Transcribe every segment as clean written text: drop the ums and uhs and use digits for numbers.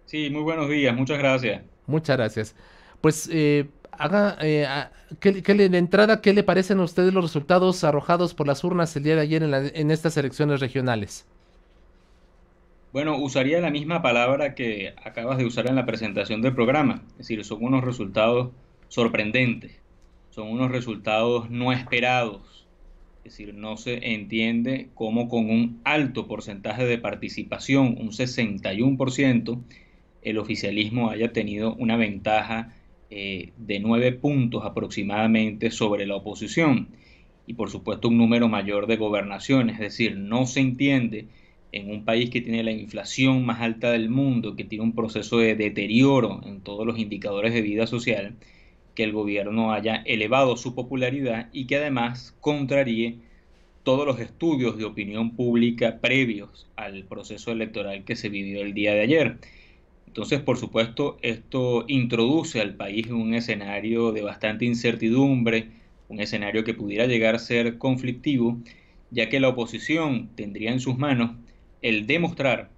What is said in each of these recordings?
Sí, muy buenos días, muchas gracias. Muchas gracias. Pues de entrada, ¿qué le parecen a ustedes los resultados arrojados por las urnas el día de ayer en estas elecciones regionales? Bueno, usaría la misma palabra que acabas de usar en la presentación del programa, es decir, son unos resultados sorprendentes, son unos resultados no esperados, es decir, no se entiende cómo con un alto porcentaje de participación, un 61%, el oficialismo haya tenido una ventaja de 9 puntos aproximadamente sobre la oposición y por supuesto un número mayor de gobernaciones, es decir, no se entiende en un país que tiene la inflación más alta del mundo, que tiene un proceso de deterioro en todos los indicadores de vida social, que el gobierno haya elevado su popularidad y que además contraríe todos los estudios de opinión pública previos al proceso electoral que se vivió el día de ayer. Entonces, por supuesto, esto introduce al país en un escenario de bastante incertidumbre, un escenario que pudiera llegar a ser conflictivo, ya que la oposición tendría en sus manos el demostrar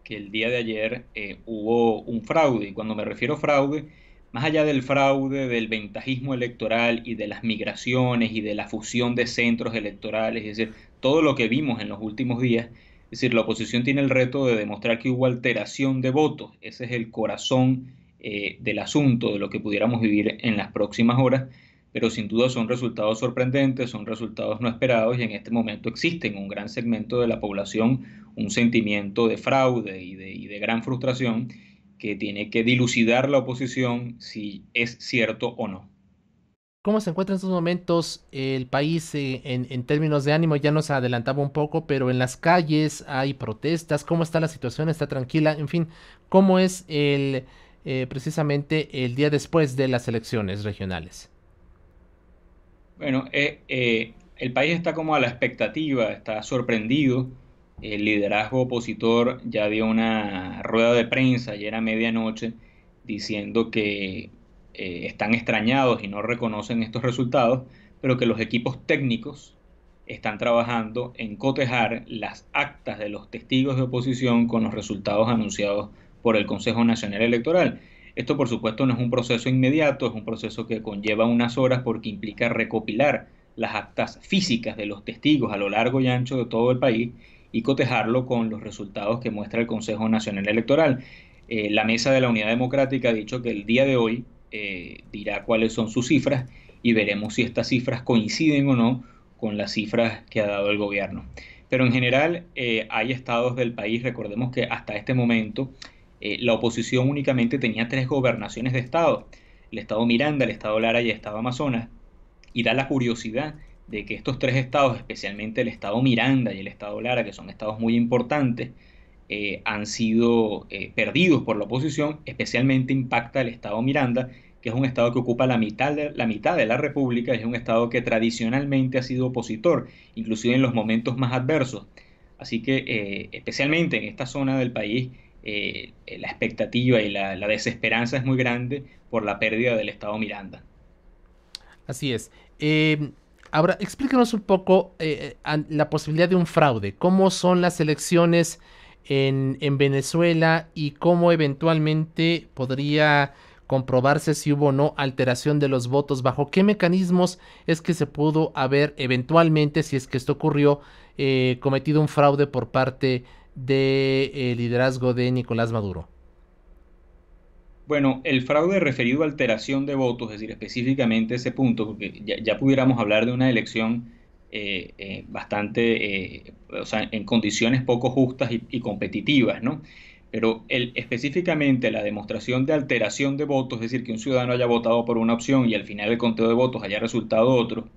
que el día de ayer hubo un fraude. Y cuando me refiero a fraude, más allá del fraude, del ventajismo electoral y de las migraciones y de la fusión de centros electorales, es decir, todo lo que vimos en los últimos días, es decir, la oposición tiene el reto de demostrar que hubo alteración de votos. Ese es el corazón del asunto, de lo que pudiéramos vivir en las próximas horas, pero sin duda son resultados sorprendentes, son resultados no esperados y en este momento existen un gran segmento de la población un sentimiento de fraude y de gran frustración que tiene que dilucidar la oposición si es cierto o no. ¿Cómo se encuentra en estos momentos el país en términos de ánimo? Ya nos adelantaba un poco, pero en las calles hay protestas. ¿Cómo está la situación? ¿Está tranquila? En fin, ¿cómo es precisamente el día después de las elecciones regionales? Bueno, el país está como a la expectativa, está sorprendido. El liderazgo opositor ya dio una rueda de prensa ayer a medianoche diciendo que están extrañados y no reconocen estos resultados, pero que los equipos técnicos están trabajando en cotejar las actas de los testigos de oposición con los resultados anunciados por el Consejo Nacional Electoral. Esto, por supuesto, no es un proceso inmediato, es un proceso que conlleva unas horas porque implica recopilar las actas físicas de los testigos a lo largo y ancho de todo el país y cotejarlo con los resultados que muestra el Consejo Nacional Electoral. La Mesa de la Unidad Democrática ha dicho que el día de hoy dirá cuáles son sus cifras y veremos si estas cifras coinciden o no con las cifras que ha dado el gobierno. Pero en general hay estados del país, recordemos que hasta este momento la oposición únicamente tenía tres gobernaciones de estado, el estado Miranda, el estado Lara y el estado Amazonas, y da la curiosidad de que estos tres estados, especialmente el estado Miranda y el estado Lara, que son estados muy importantes, han sido perdidos por la oposición, especialmente impacta el estado Miranda, que es un estado que ocupa la mitad de la República, es un estado que tradicionalmente ha sido opositor, inclusive en los momentos más adversos. Así que especialmente en esta zona del país, la expectativa y la desesperanza es muy grande por la pérdida del estado Miranda. Así es. Ahora, explícanos un poco la posibilidad de un fraude. ¿Cómo son las elecciones en Venezuela y cómo eventualmente podría comprobarse si hubo o no alteración de los votos? ¿Bajo qué mecanismos es que se pudo haber eventualmente, si es que esto ocurrió, cometido un fraude por parte del liderazgo de Nicolás Maduro? Bueno, el fraude referido a alteración de votos, es decir, específicamente ese punto, porque ya pudiéramos hablar de una elección bastante, o sea, en condiciones poco justas y competitivas, ¿no? Pero específicamente la demostración de alteración de votos, es decir, que un ciudadano haya votado por una opción y al final el conteo de votos haya resultado otro,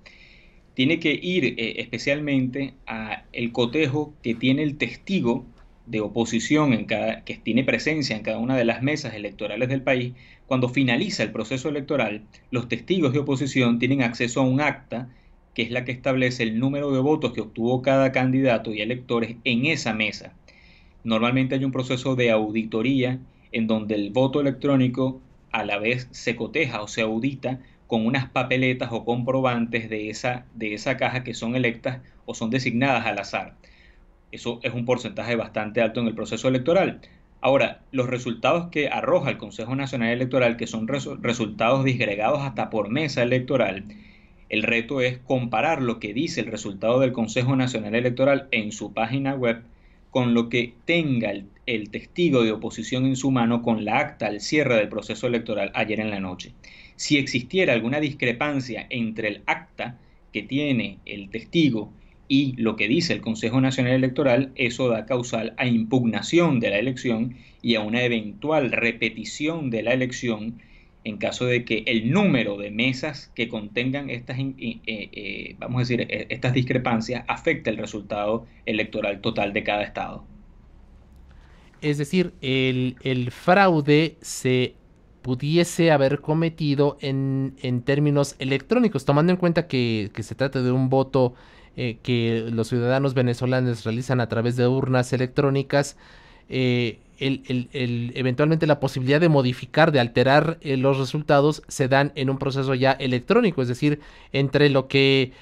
tiene que ir especialmente a el cotejo que tiene el testigo de oposición que tiene presencia en cada una de las mesas electorales del país. Cuando finaliza el proceso electoral, los testigos de oposición tienen acceso a un acta que es la que establece el número de votos que obtuvo cada candidato y electores en esa mesa. Normalmente hay un proceso de auditoría en donde el voto electrónico a la vez se coteja o se audita con unas papeletas o comprobantes de esa caja que son electas o son designadas al azar. Eso es un porcentaje bastante alto en el proceso electoral. Ahora, los resultados que arroja el Consejo Nacional Electoral, que son resultados disgregados hasta por mesa electoral, el reto es comparar lo que dice el resultado del Consejo Nacional Electoral en su página web con lo que tenga el testigo de oposición en su mano con la acta al cierre del proceso electoral ayer en la noche. Si existiera alguna discrepancia entre el acta que tiene el testigo y lo que dice el Consejo Nacional Electoral, eso da causal a impugnación de la elección y a una eventual repetición de la elección en caso de que el número de mesas que contengan estas, vamos a decir, estas discrepancias afecte el resultado electoral total de cada estado. Es decir, el fraude se pudiese haber cometido en términos electrónicos, tomando en cuenta que se trata de un voto que los ciudadanos venezolanos realizan a través de urnas electrónicas. Eventualmente la posibilidad de modificar, de alterar los resultados se dan en un proceso ya electrónico, es decir, entre lo que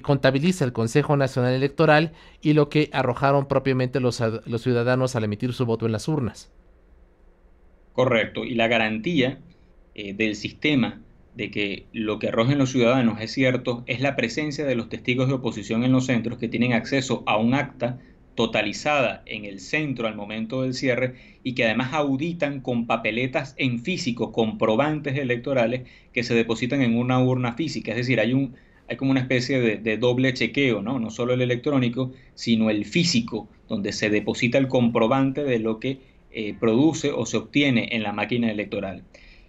contabiliza el Consejo Nacional Electoral y lo que arrojaron propiamente los ciudadanos al emitir su voto en las urnas. Correcto. Y la garantía del sistema de que lo que arrojen los ciudadanos es cierto es la presencia de los testigos de oposición en los centros que tienen acceso a un acta totalizada en el centro al momento del cierre y que además auditan con papeletas en físico, comprobantes electorales que se depositan en una urna física. Es decir, hay como una especie de doble chequeo, ¿no? No solo el electrónico, sino el físico, donde se deposita el comprobante de lo que produce o se obtiene en la máquina electoral.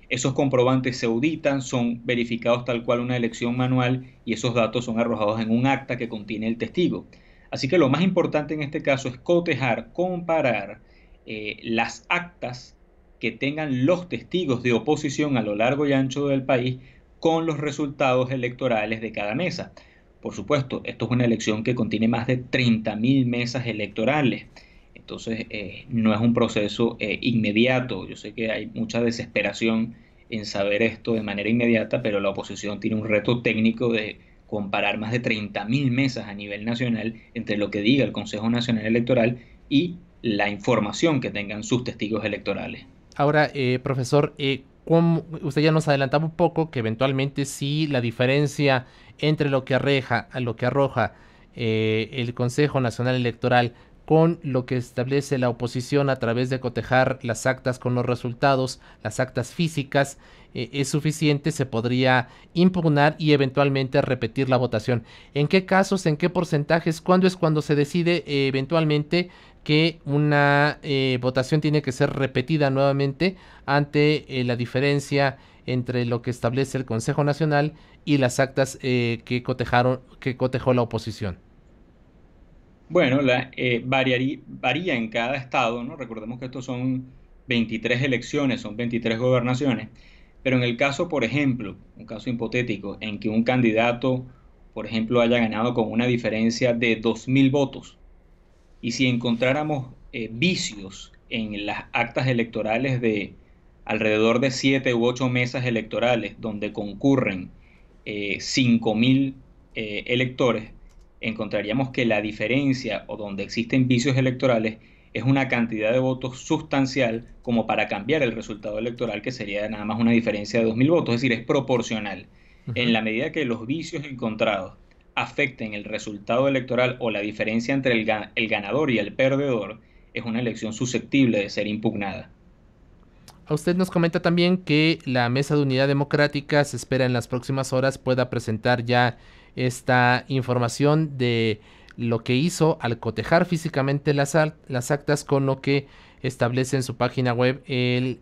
Esos comprobantes se auditan, son verificados tal cual una elección manual y esos datos son arrojados en un acta que contiene el testigo. Así que lo más importante en este caso es cotejar, comparar las actas que tengan los testigos de oposición a lo largo y ancho del país con los resultados electorales de cada mesa. Por supuesto, esto es una elección que contiene más de 30.000 mesas electorales. Entonces, no es un proceso inmediato. Yo sé que hay mucha desesperación en saber esto de manera inmediata, pero la oposición tiene un reto técnico de comparar más de 30.000 mesas a nivel nacional entre lo que diga el Consejo Nacional Electoral y la información que tengan sus testigos electorales. Ahora, profesor, usted ya nos adelantaba un poco que eventualmente sí la diferencia entre lo que arroja el Consejo Nacional Electoral con lo que establece la oposición a través de cotejar las actas con los resultados, las actas físicas, es suficiente, se podría impugnar y eventualmente repetir la votación. ¿En qué casos, en qué porcentajes, cuándo es cuando se decide eventualmente que una votación tiene que ser repetida nuevamente ante la diferencia entre lo que establece el Consejo Nacional y las actas que cotejó la oposición? Bueno, varía en cada estado, ¿no? Recordemos que estos son 23 elecciones, son 23 gobernaciones, pero en el caso, por ejemplo, un caso hipotético, en que un candidato, por ejemplo, haya ganado con una diferencia de 2.000 votos, y si encontráramos vicios en las actas electorales de alrededor de 7 u 8 mesas electorales donde concurren 5.000 electores, encontraríamos que la diferencia o donde existen vicios electorales es una cantidad de votos sustancial como para cambiar el resultado electoral, que sería nada más una diferencia de 2.000 votos, es decir, es proporcional. En Ujú. la medida que los vicios encontrados afecten el resultado electoral o la diferencia entre el ganador y el perdedor, es una elección susceptible de ser impugnada. A usted nos comenta también que la Mesa de Unidad Democrática se espera en las próximas horas pueda presentar ya esta información de lo que hizo al cotejar físicamente las actas con lo que establece en su página web el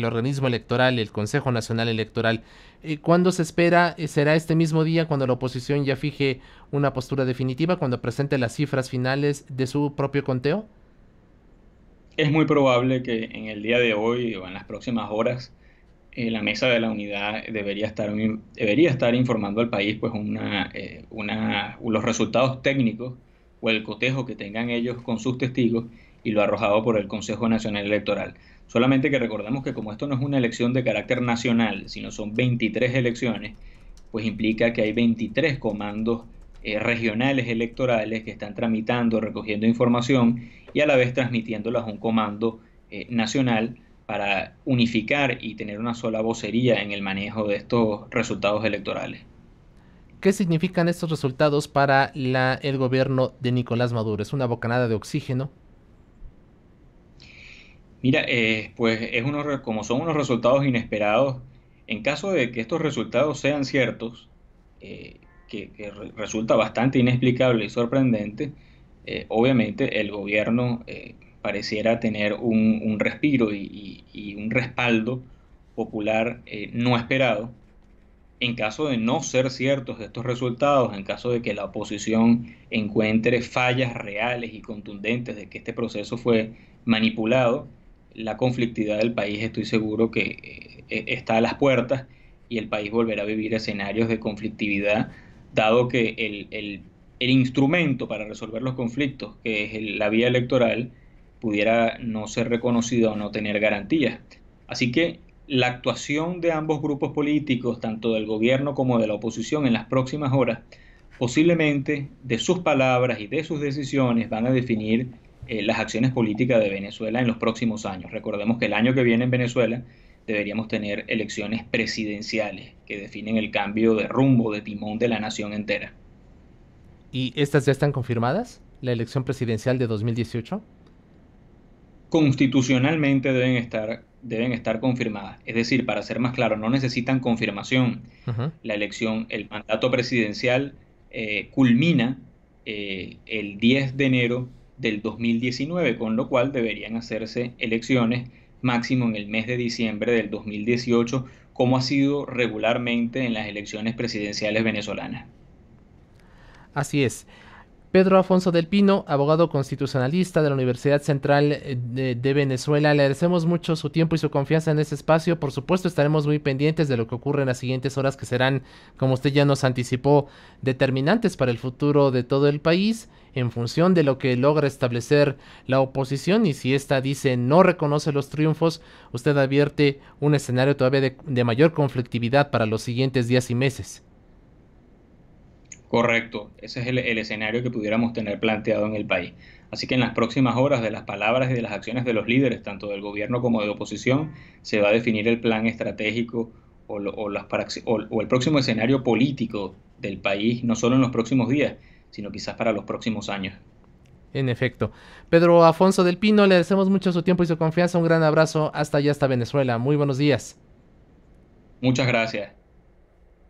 organismo electoral, el Consejo Nacional Electoral. ¿Cuándo se espera? ¿Será este mismo día cuando la oposición ya fije una postura definitiva, cuando presente las cifras finales de su propio conteo? Es muy probable que en el día de hoy o en las próximas horas la mesa de la unidad debería estar informando al país pues los resultados técnicos o el cotejo que tengan ellos con sus testigos y lo arrojado por el Consejo Nacional Electoral. Solamente que recordemos que como esto no es una elección de carácter nacional, sino son 23 elecciones, pues implica que hay 23 comandos regionales electorales que están tramitando, recogiendo información y a la vez transmitiéndolas a un comando nacional para unificar y tener una sola vocería en el manejo de estos resultados electorales. ¿Qué significan estos resultados para el gobierno de Nicolás Maduro? ¿Es una bocanada de oxígeno? Mira, pues como son unos resultados inesperados, en caso de que estos resultados sean ciertos, resulta bastante inexplicable y sorprendente, obviamente el gobierno pareciera tener un respiro y un respaldo popular no esperado. En caso de no ser ciertos estos resultados, en caso de que la oposición encuentre fallas reales y contundentes de que este proceso fue manipulado, la conflictividad del país estoy seguro que está a las puertas y el país volverá a vivir escenarios de conflictividad, dado que el instrumento para resolver los conflictos, que es la vía electoral, pudiera no ser reconocido o no tener garantías. Así que la actuación de ambos grupos políticos, tanto del gobierno como de la oposición, en las próximas horas, posiblemente de sus palabras y de sus decisiones van a definir las acciones políticas de Venezuela en los próximos años. Recordemos que el año que viene en Venezuela deberíamos tener elecciones presidenciales que definen el cambio de rumbo, de timón de la nación entera. ¿Y estas ya están confirmadas? ¿La elección presidencial de 2018? Constitucionalmente deben estar confirmadas. Es decir, para ser más claro, no necesitan confirmación. Ujú. La elección, el mandato presidencial culmina el 10 de enero del 2019, con lo cual deberían hacerse elecciones máximo en el mes de diciembre del 2018, como ha sido regularmente en las elecciones presidenciales venezolanas. Así es. Pedro Afonso del Pino, abogado constitucionalista de la Universidad Central de Venezuela. Le agradecemos mucho su tiempo y su confianza en este espacio. Por supuesto, estaremos muy pendientes de lo que ocurre en las siguientes horas, que serán, como usted ya nos anticipó, determinantes para el futuro de todo el país, en función de lo que logra establecer la oposición. Y si ésta dice no reconoce los triunfos, usted advierte un escenario todavía de mayor conflictividad para los siguientes días y meses. Correcto, ese es el escenario que pudiéramos tener planteado en el país. Así que en las próximas horas, de las palabras y de las acciones de los líderes, tanto del gobierno como de oposición, se va a definir el plan estratégico o el próximo escenario político del país, no solo en los próximos días, sino quizás para los próximos años. En efecto. Pedro Afonso del Pino, le agradecemos mucho su tiempo y su confianza. Un gran abrazo hasta allá, hasta Venezuela. Muy buenos días. Muchas gracias.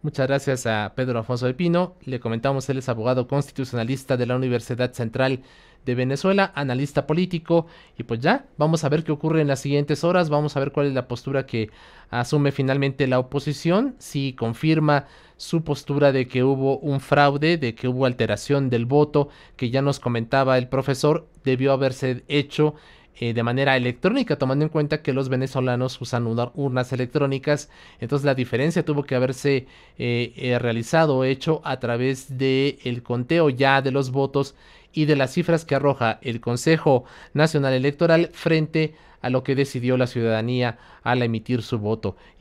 Muchas gracias a Pedro Afonso del Pino. Le comentamos, él es abogado constitucionalista de la Universidad Central de Venezuela, analista político. Y pues ya, vamos a ver qué ocurre en las siguientes horas. Vamos a ver cuál es la postura que asume finalmente la oposición. Si confirma su postura de que hubo un fraude, de que hubo alteración del voto, que ya nos comentaba el profesor, debió haberse hecho de manera electrónica, tomando en cuenta que los venezolanos usan urnas electrónicas. Entonces la diferencia tuvo que haberse realizado o hecho a través del conteo ya de los votos y de las cifras que arroja el Consejo Nacional Electoral frente a lo que decidió la ciudadanía al emitir su voto. Y